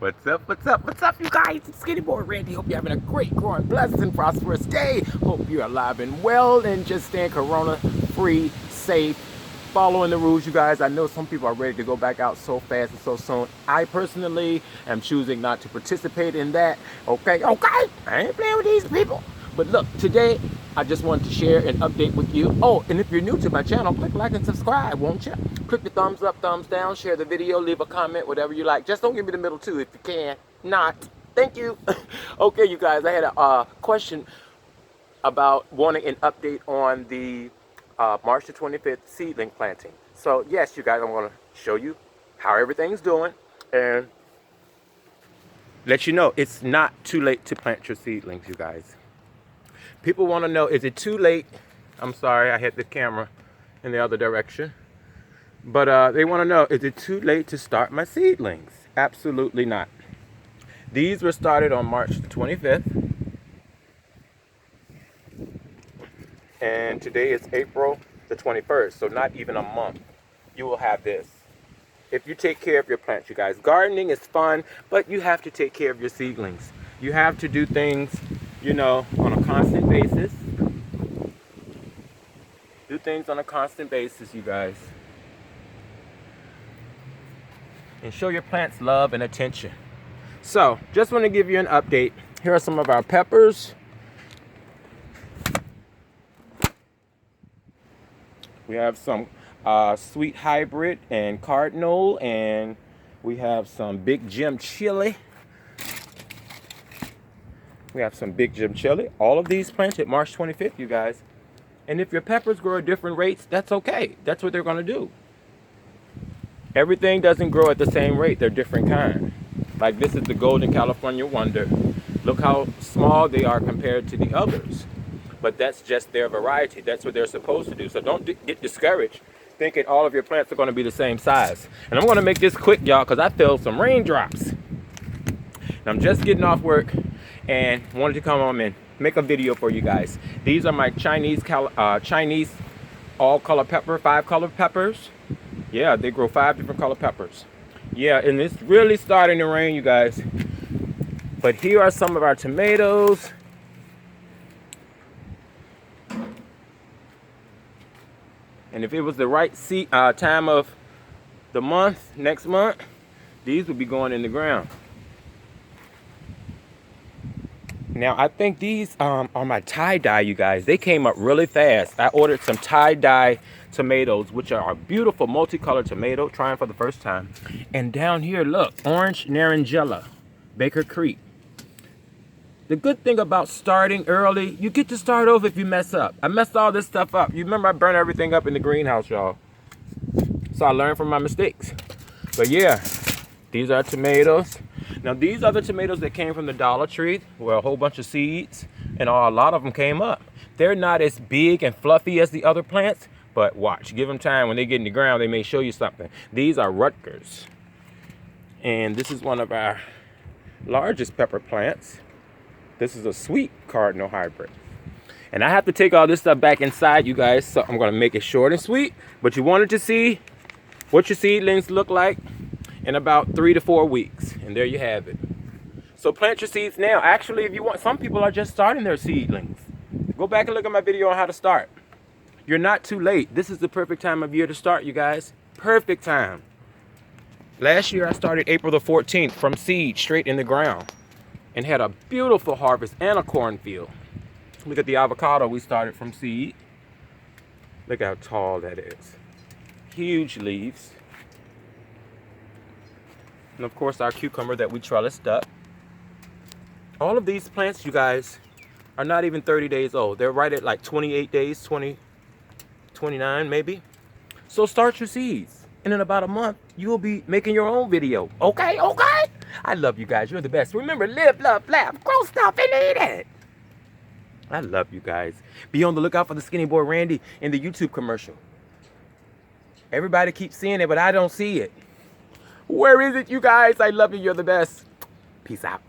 What's up, what's up, what's up, you guys? It's SkinnyBoyRandy. Hope you're having a great, growing, blessed, and prosperous day. Hope you're alive and well and just staying corona-free, safe, following the rules, you guys. I know some people are ready to go back out so fast and so soon. I personally am choosing not to participate in that. Okay, I ain't playing with these people. But look, today, I just wanted to share an update with you. Oh, and if you're new to my channel, click like and subscribe, won't you? Click the thumbs up, thumbs down, share the video, leave a comment, whatever you like. Just don't give me the middle too if you can. Not. Thank you. Okay, you guys, I had a question about wanting an update on the March the 25th seedling planting. So yes, you guys, I'm going to show you how everything's doing and let you know it's not too late to plant your seedlings, you guys. People want to know, is it too late? I'm sorry, I hit the camera in the other direction. But they want to know, is it too late to start my seedlings? Absolutely not. These were started on March the 25th. And today is April the 21st, so not even a month. You will have this. If you take care of your plants, you guys. Gardening is fun, but you have to take care of your seedlings. You have to do things, you know, on a constant basis. Do things on a constant basis, you guys. And show your plants love and attention. So, just want to give you an update. Here are some of our peppers. We have some sweet hybrid and cardinal, and we have some big Jim chili. We have some big Jim chili. All of these planted March 25th, you guys. And if your peppers grow at different rates, that's okay. That's what they're going to do. Everything doesn't grow at the same rate. They're different kind. Like this is the Golden California Wonder. Look how small they are compared to the others. But that's just their variety. That's what they're supposed to do. So don't get discouraged thinking all of your plants are going to be the same size. And I'm going to make this quick, y'all, because I feel some raindrops. And I'm just getting off work and wanted to come on and make a video for you guys. These are my Chinese all color pepper, 5 color peppers. Yeah, they grow 5 different color peppers. Yeah, and it's really starting to rain, you guys. But here are some of our tomatoes. And if it was the right time of the month, next month, these would be going in the ground. Now, I think these are my tie-dye, you guys. They came up really fast. I ordered some tie-dye tomatoes, which are a beautiful multicolored tomato, trying for the first time. And down here, look, orange Narangella, Baker Creek. The good thing about starting early, you get to start over if you mess up. I messed all this stuff up. You remember I burned everything up in the greenhouse, y'all. So I learned from my mistakes. But yeah, these are tomatoes. Now these are the tomatoes that came from the Dollar Tree, where a whole bunch of seeds, and a lot of them came up. They're not as big and fluffy as the other plants, but watch, give them time. When they get in the ground, they may show you something. These are Rutgers. And this is one of our largest pepper plants. This is a sweet cardinal hybrid. And I have to take all this stuff back inside, you guys, so I'm gonna make it short and sweet. But you wanted to see what your seedlings look like in about 3 to 4 weeks. And there you have it. So plant your seeds now. Actually, if you want, some people are just starting their seedlings. Go back and look at my video on how to start. You're not too late. This is the perfect time of year to start, you guys. Perfect time. Last year I started April the 14th from seed straight in the ground and had a beautiful harvest and a cornfield. Look at the avocado we started from seed. Look how tall that is. Huge leaves. And of course our cucumber that we trellised up. All of these plants, you guys, are not even 30 days old. They're right at like 28 days, 29 maybe. So start your seeds. And in about a month, you'll be making your own video. Okay? I love you guys. You're the best. Remember, live, love, laugh, grow stuff and eat it. I love you guys. Be on the lookout for the Skinny Boy Randy in the YouTube commercial. Everybody keeps seeing it, but I don't see it. Where is it, you guys? I love you. You're the best. Peace out.